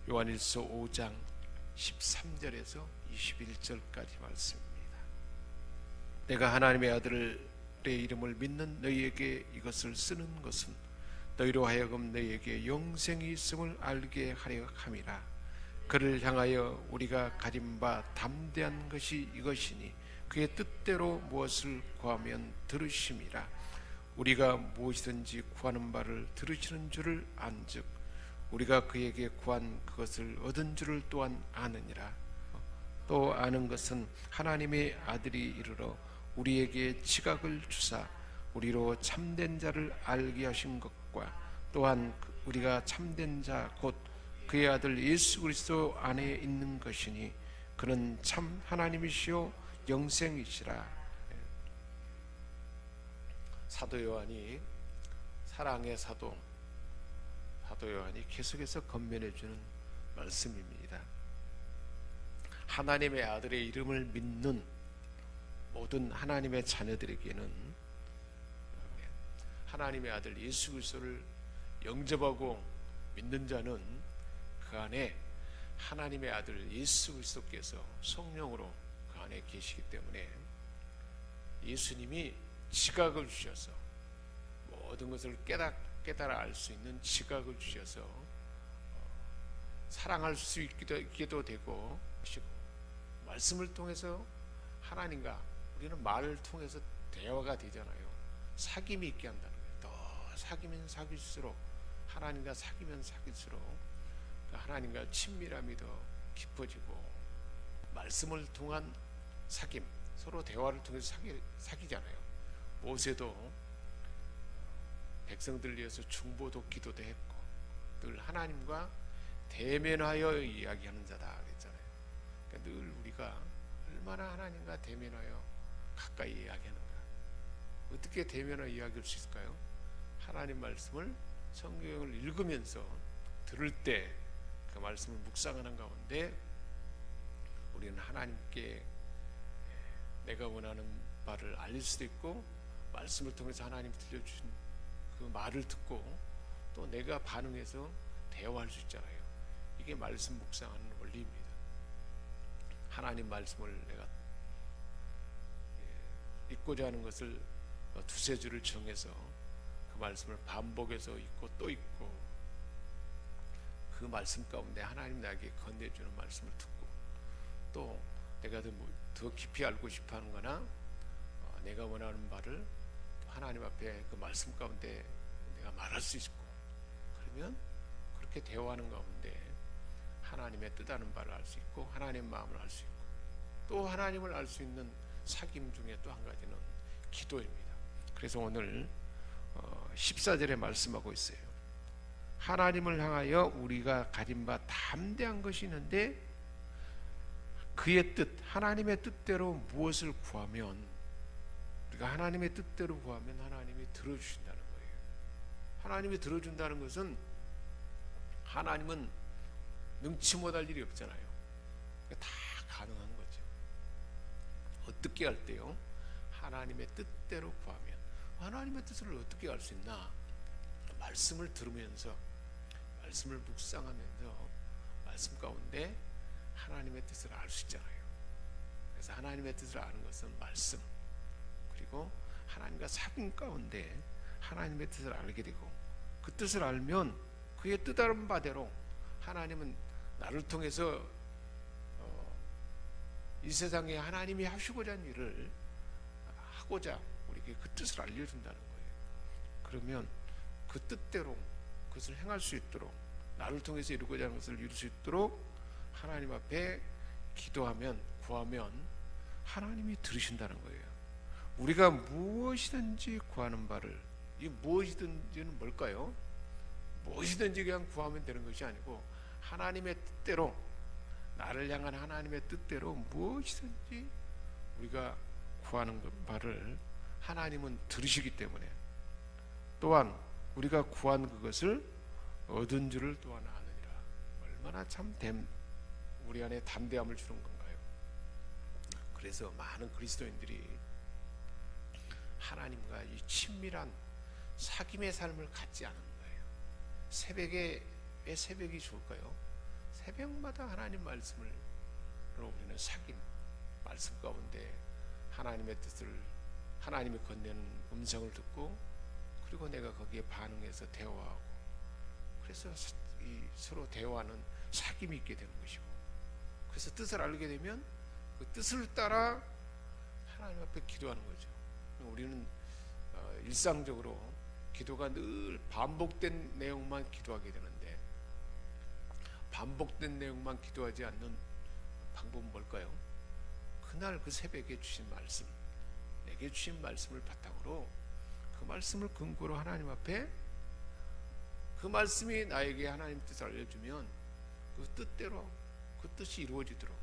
요한일서 5장 13절에서 21절까지 말씀입니다. 내가 하나님의 아들의 이름을 믿는 너희에게 이것을 쓰는 것은 너희로 하여금 너희에게 영생이 있음을 알게 하려 함이라. 그를 향하여 우리가 가진 바 담대한 것이 이것이니 그의 뜻대로 무엇을 구하면 들으심이라. 우리가 무엇이든지 구하는 바를 들으시는 줄을 안즉 우리가 그에게 구한 그것을 얻은 줄을 또한 아느니라. 또 아는 것은 하나님의 아들이 이르러 우리에게 지각을 주사 우리로 참된 자를 알게 하신 것과 또한 우리가 참된 자 곧 그의 아들 예수 그리스도 안에 있는 것이니 그는 참 하나님이시요 영생이시라. 사도 요한이, 사랑의 사도 요한이 계속해서 건면해주는 말씀입니다. 하나님의 아들의 이름을 믿는 모든 하나님의 자녀들에게는 하나님의 아들 예수 그리스도를 영접하고 믿는 자는 그 안에 하나님의 아들 예수 그리스도께서 성령으로 그 안에 계시기 때문에 예수님이 지각을 주셔서 모든 것을 깨달아 알 수 있는 지각을 주셔서 사랑할 수 있기도 되고 하시고, 말씀을 통해서 하나님과 우리는 말을 통해서 대화가 되잖아요. 사귐이 있게 한다는 거예요. 더 사귀면 사귈수록, 하나님과 사귀면 사귈수록 하나님과 친밀함이 더 깊어지고, 말씀을 통한 사귐, 서로 대화를 통해서 사귀잖아요. 모세도 백성들을 위해서 중보도 기도도 했고 늘 하나님과 대면하여 이야기하는 자다 그랬잖아요. 그러니까 늘 우리가 얼마나 하나님과 대면하여 가까이 이야기하는가. 어떻게 대면하여 이야기할 수 있을까요? 하나님 말씀을, 성경을 읽으면서 들을 때 그 말씀을 묵상하는 가운데 우리는 하나님께 내가 원하는 바를 알릴 수도 있고, 말씀을 통해서 하나님이 들려주신 그 말을 듣고 또 내가 반응해서 대화할 수 있잖아요. 이게 말씀 묵상하는 원리입니다. 하나님 말씀을 내가 읽고자 하는 것을 두세 줄을 정해서 그 말씀을 반복해서 읽고 또 읽고, 그 말씀 가운데 하나님 나에게 건네주는 말씀을 듣고, 또 내가 더 깊이 알고 싶어하는 거나 내가 원하는 바를 하나님 앞에 그 말씀 가운데 내가 말할 수 있고, 그러면 그렇게 대화하는 가운데 하나님의 뜻하는 바를 알 수 있고, 하나님의 마음을 알 수 있고, 또 하나님을 알 수 있는 사귐 중에 또 한 가지는 기도입니다. 그래서 오늘 14절에 말씀하고 있어요. 하나님을 향하여 우리가 가진 바 담대한 것이 있는데 그의 뜻, 하나님의 뜻대로 무엇을 구하면, 우리가 하나님의 뜻대로 구하면 하나님이 들어주신다는 거예요. 하나님이 들어준다는 것은 하나님은 능치 못할 일이 없잖아요. 다 가능한 거죠. 어떻게 할 때요? 하나님의 뜻대로 구하면. 하나님의 뜻을 어떻게 알 수 있나? 말씀을 들으면서, 말씀을 묵상하면서 말씀 가운데 하나님의 뜻을 알 수 있잖아요. 그래서 하나님의 뜻을 아는 것은 말씀, 그리고 하나님과 사귐 가운데 하나님의 뜻을 알게 되고, 그 뜻을 알면 그의 뜻하는 바대로 하나님은 나를 통해서 이 세상에 하나님이 하시고자 하는 일을 하고자 우리에게 그 뜻을 알려준다는 거예요. 그러면 그 뜻대로 그것을 행할 수 있도록, 나를 통해서 이루고자 하는 것을 이룰 수 있도록 하나님 앞에 기도하면, 구하면 하나님이 들으신다는 거예요. 우리가 무엇이든지 구하는 바를, 이 무엇이든지는 뭘까요? 무엇이든지 그냥 구하면 되는 것이 아니고 하나님의 뜻대로, 나를 향한 하나님의 뜻대로 무엇이든지 우리가 구하는 바를 하나님은 들으시기 때문에, 또한 우리가 구한 그것을 얻은 줄을 또한 아느니라. 얼마나 참 우리 안에 담대함을 주는 건가요? 그래서 많은 그리스도인들이 하나님과 이 친밀한 사귐의 삶을 갖지 않은 거예요. 새벽에, 왜 새벽이 좋을까요? 새벽마다 하나님 말씀을 우리는 사귐 말씀 가운데 하나님의 뜻을, 하나님이 건네는 음성을 듣고, 그리고 내가 거기에 반응해서 대화하고, 그래서 이 서로 대화하는 사귐이 있게 되는 것이고, 그래서 뜻을 알게 되면 그 뜻을 따라 하나님 앞에 기도하는 거죠. 우리는 일상적으로 기도가 늘 반복된 내용만 기도하게 되는데, 반복된 내용만 기도하지 않는 방법은 뭘까요? 그날 그 새벽에 주신 말씀, 내게 주신 말씀을 바탕으로 그 말씀을 근거로 하나님 앞에, 그 말씀이 나에게 하나님 뜻을 알려주면 그 뜻대로 그 뜻이 이루어지도록,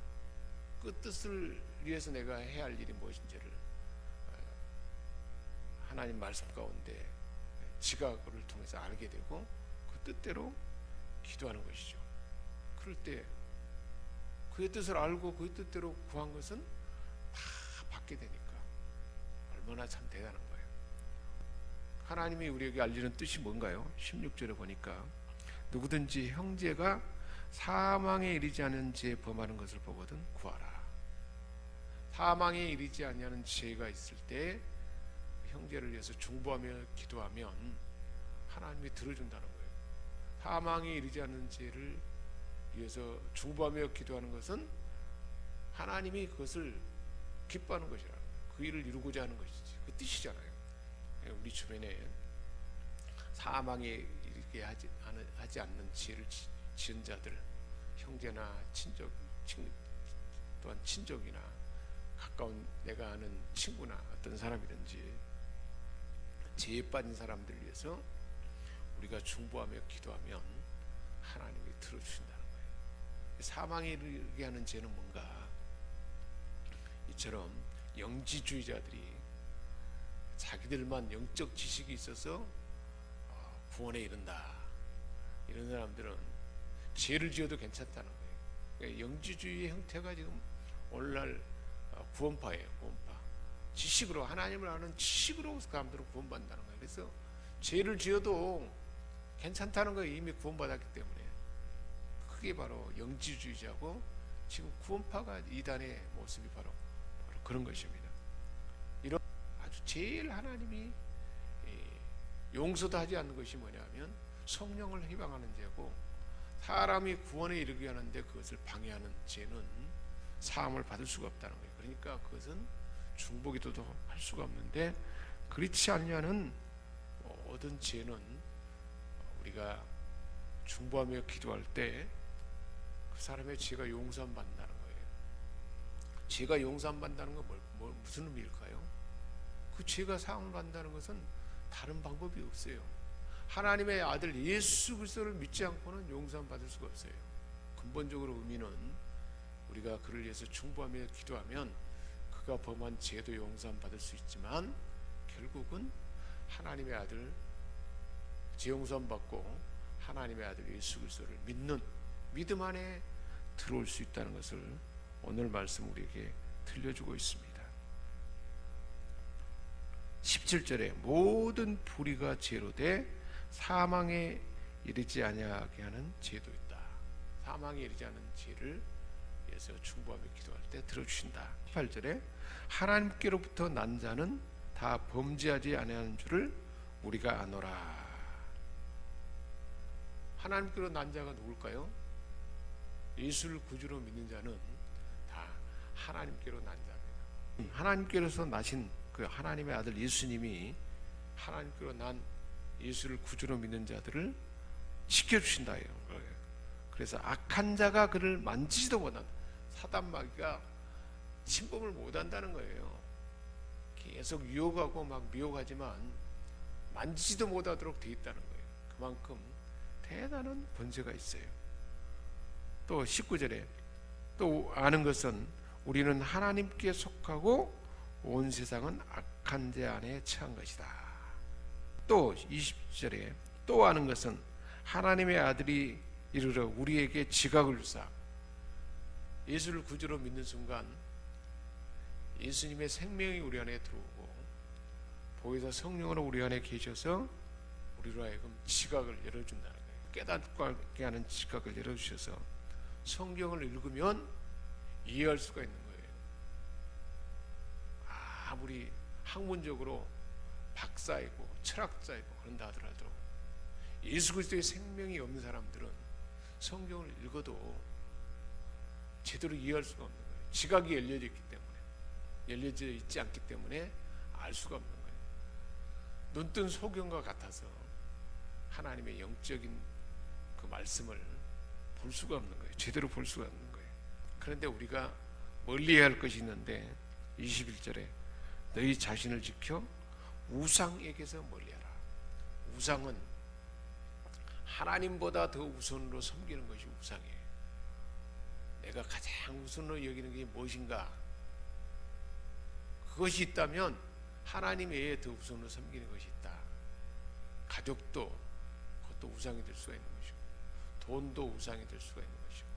그 뜻을 위해서 내가 해야 할 일이 무엇인지를 하나님 말씀 가운데 지각을 통해서 알게 되고, 그 뜻대로 기도하는 것이죠. 그럴 때 그의 뜻을 알고 그의 뜻대로 구한 것은 다 받게 되니까 얼마나 참 대단한 거예요. 하나님이 우리에게 알리는 뜻이 뭔가요? 16절에 보니까 누구든지 형제가 사망에 이르지 않은 죄에 범하는 것을 보거든 구하라. 사망에 이르지 아니하는 죄가 있을 때 형제를 위해서 중보하며 기도하면 하나님이 들어준다는 거예요. 사망에 이르지 않는 죄를 위해서 중보하며 기도하는 것은 하나님이 그것을 기뻐하는 것이라, 그 일을 이루고자 하는 것이지, 그 뜻이잖아요. 우리 주변에 사망에 이르게 하지 않는 죄를 지은 자들, 형제나 친족, 또한 친족이나 가까운 내가 아는 친구나 어떤 사람이든지 죄에 빠진 사람들을 위해서 우리가 중보하며 기도하면 하나님이 들어주신다는 거예요. 사망에 이르게 하는 죄는 뭔가, 이처럼 영지주의자들이 자기들만 영적 지식이 있어서 구원에 이른다, 이런 사람들은 죄를 지어도 괜찮다는 거예요. 그러니까 영지주의의 형태가 지금 오늘날 구원파예요. 구원파. 지식으로, 하나님을 아는 지식으로 그 사람들은 구원받는다는 거예요. 그래서 죄를 지어도 괜찮다는 거예요. 이미 구원받았기 때문에. 그게 바로 영지주의자고, 지금 구원파가 이단의 모습이 바로 그런 것입니다. 이런 아주 제일 하나님이 용서도 하지 않는 것이 뭐냐면 성령을 희망하는 죄고, 사람이 구원에 이르게 하는데 그것을 방해하는 죄는 사함을 받을 수가 없다는 거예요. 그러니까 그것은 중보기도도 할 수가 없는데, 그렇지 않냐는 모든 죄는 우리가 중보하며 기도할 때 그 사람의 죄가 용서받는다는 거예요. 죄가 용서받는다는 건 무슨 의미일까요? 그 죄가 사함을 받는다는 것은 다른 방법이 없어요. 하나님의 아들 예수 그리스도를 믿지 않고는 용서받을 수가 없어요. 근본적으로 의미는 우리가 그를 위해서 중보하며 기도하면 그가 범한 죄도 용서받을 수 있지만, 결국은 하나님의 아들 죄 용서받고 하나님의 아들 예수 그리스도를 믿는 믿음 안에 들어올 수 있다는 것을 오늘 말씀 우리에게 들려주고 있습니다. 17절에 모든 불의가 죄로 돼 사망에 이르지 아니하게 하는 죄도 있다. 사망에 이르지 않은 죄를 위해서 중보하며 기도할 때 들어주신다. 18절에 하나님께로부터 난 자는 다 범죄하지 아니하는 줄을 우리가 아노라. 하나님께로 난 자가 누굴까요? 예수를 구주로 믿는 자는 다 하나님께로 난 자입니다. 하나님께로서 나신 그 하나님의 아들 예수님이 하나님께로 난 예수를 구주로 믿는 자들을 지켜주신다. 그래서 악한 자가 그를 만지지도 못한, 사단 마귀가 침범을 못한다는 거예요. 계속 유혹하고 막 미혹하지만 만지지도 못하도록 되어 있다는 거예요. 그만큼 대단한 권세가 있어요. 또 19절에 또 아는 것은 우리는 하나님께 속하고 온 세상은 악한 자 안에 처한 것이다. 또 20절에 또 아는 것은 하나님의 아들이 이르러 우리에게 지각을 주사, 예수를 구주로 믿는 순간 예수님의 생명이 우리 안에 들어오고 보혜사 성령으로 우리 안에 계셔서 우리로 하여금 지각을 열어준다는 거예요. 깨닫게 하는 지각을 열어주셔서 성경을 읽으면 이해할 수가 있는 거예요. 아무리 학문적으로 박사이고 철학자이고 그런다 하더라도 예수 그리스도의 생명이 없는 사람들은 성경을 읽어도 제대로 이해할 수가 없는 거예요. 지각이 열려져 있기 때문에, 열려져 있지 않기 때문에 알 수가 없는 거예요. 눈뜬 소경과 같아서 하나님의 영적인 그 말씀을 볼 수가 없는 거예요. 제대로 볼 수가 없는 거예요. 그런데 우리가 멀리해야 할 것이 있는데 21절에 너희 자신을 지켜 우상에게서 멀리하라. 우상은 하나님보다 더 우선으로 섬기는 것이 우상이에요. 내가 가장 우선으로 여기는 게 무엇인가? 그것이 있다면 하나님 외에 더 우선으로 섬기는 것이 있다. 가족도 그것도 우상이 될 수가 있는 것이고, 돈도 우상이 될 수가 있는 것이고,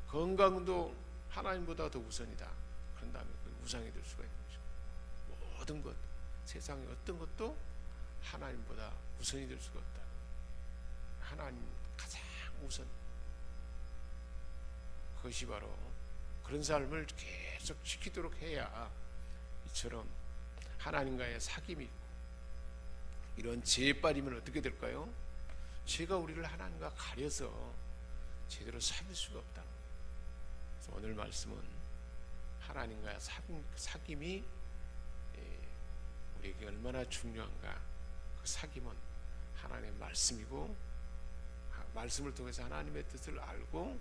건강도 하나님보다 더 우선이다. 그런 다음에 그 우상이 될 수가 있는 것이고, 모든 것, 세상의 어떤 것도 하나님보다 우선이 될 수가 없다. 하나님 가장 우선. 그것이 바로 그런 삶을 계속 지키도록 해야 이처럼 하나님과의 사귐이 있고, 이런 죄에 빠지면 어떻게 될까요? 죄가 우리를 하나님과 가려서 제대로 삼을 수가 없다는 거예요. 그래서 오늘 말씀은 하나님과의 사귐이 우리에게 얼마나 중요한가. 그 사귐은 하나님의 말씀이고, 말씀을 통해서 하나님의 뜻을 알고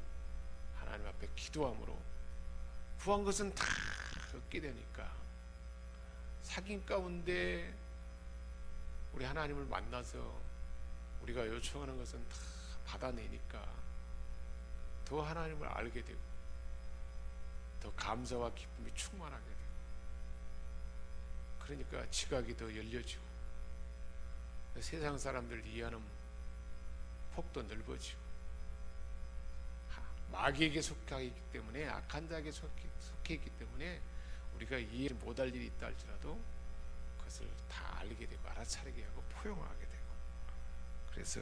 하나님 앞에 기도함으로 구한 것은 다 얻게 되니까, 사귐 가운데 우리 하나님을 만나서 우리가 요청하는 것은 다 받아내니까 더 하나님을 알게 되고 더 감사와 기쁨이 충만하게 되고, 그러니까 지각이 더 열려지고 세상 사람들 이해하는 폭도 넓어지고, 마귀에게 속해 있기 때문에, 악한 자에게 속해 있기 때문에 우리가 이해 못할 일이 있다 할지라도 그것을 다 알게 되고 알아차리게 하고 포용하게 되고, 그래서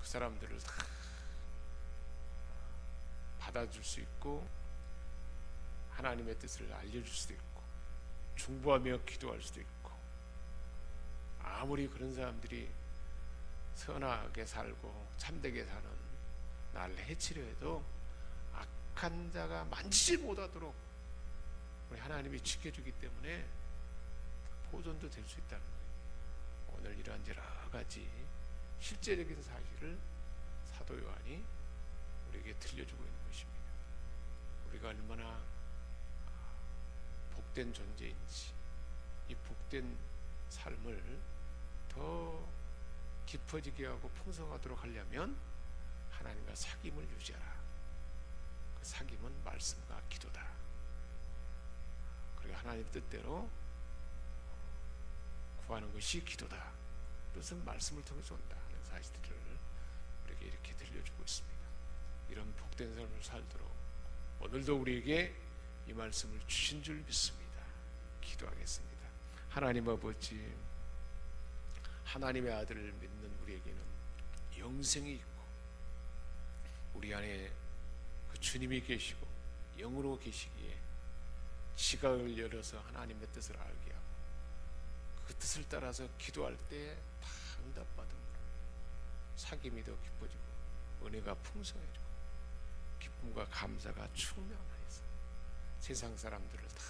그 사람들을 다 받아줄 수 있고 하나님의 뜻을 알려줄 수도 있고 중보하며 기도할 수도 있고, 아무리 그런 사람들이 선하게 살고 참되게 사는 나를 해치려 해도 악한 자가 만지지 못하도록 우리 하나님이 지켜주기 때문에 보존도 될 수 있다는 거예요. 오늘 이러한 여러 가지 실제적인 사실을 사도 요한이 우리에게 들려주고 있는 것입니다. 우리가 얼마나 복된 존재인지, 이 복된 삶을 더 깊어지게 하고 풍성하도록 하려면 하나님과 사귐을 유지하라. 그 사귐은 말씀과 기도다. 그리고 하나님 뜻대로 구하는 것이 기도다. 뜻은 말씀을 통해서 온다 하는 사실들을 우리에게 이렇게 들려주고 있습니다. 이런 복된 삶을 살도록 오늘도 우리에게 이 말씀을 주신 줄 믿습니다. 기도하겠습니다. 하나님 아버지, 하나님의 아들을 믿는 우리에게는 영생이 있고 우리 안에 그 주님이 계시고 영으로 계시기에 지각을 열어서 하나님의 뜻을 알게 하고 그 뜻을 따라서 기도할 때 다 응답받음으로 사귐이 더 깊어지고 은혜가 풍성해지고 기쁨과 감사가 충만하여서 세상 사람들을 다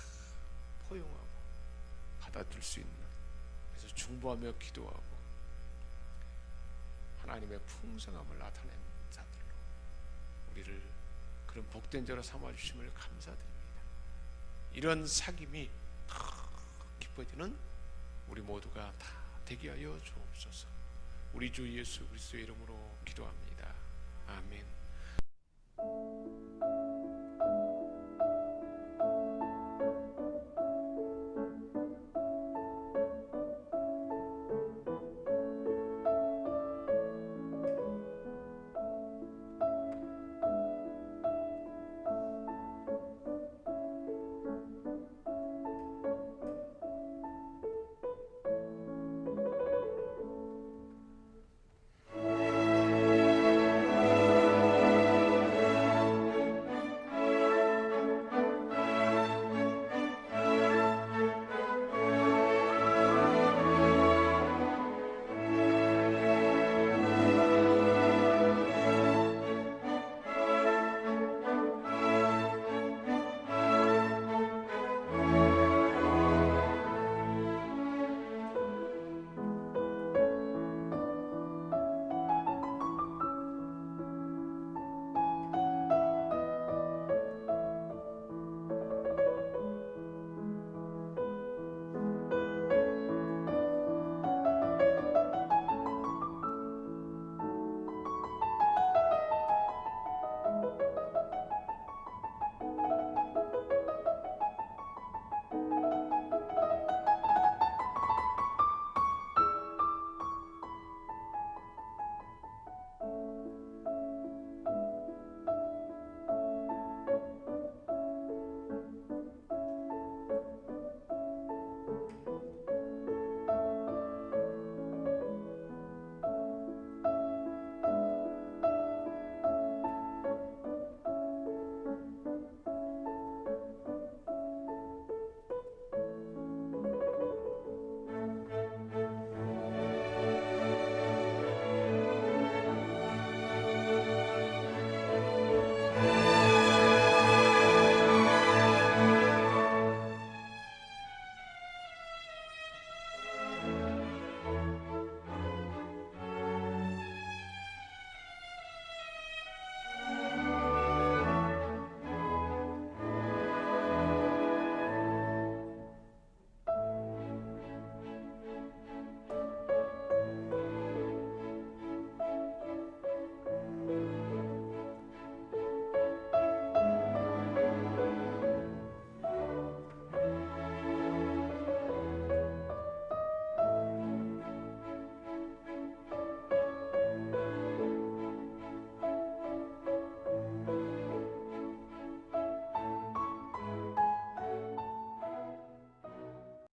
포용하고 받아줄 수 있는, 그래서 중보하며 기도하고 하나님의 풍성함을 나타낸 자들로 우리를 그런 복된 자로 삼아주심을 감사드립니다. 이런 사귐이 더 깊어지는 우리 모두가 다 되게 하여 주옵소서. 우리 주 예수 그리스도의 이름으로 기도합니다. 아멘.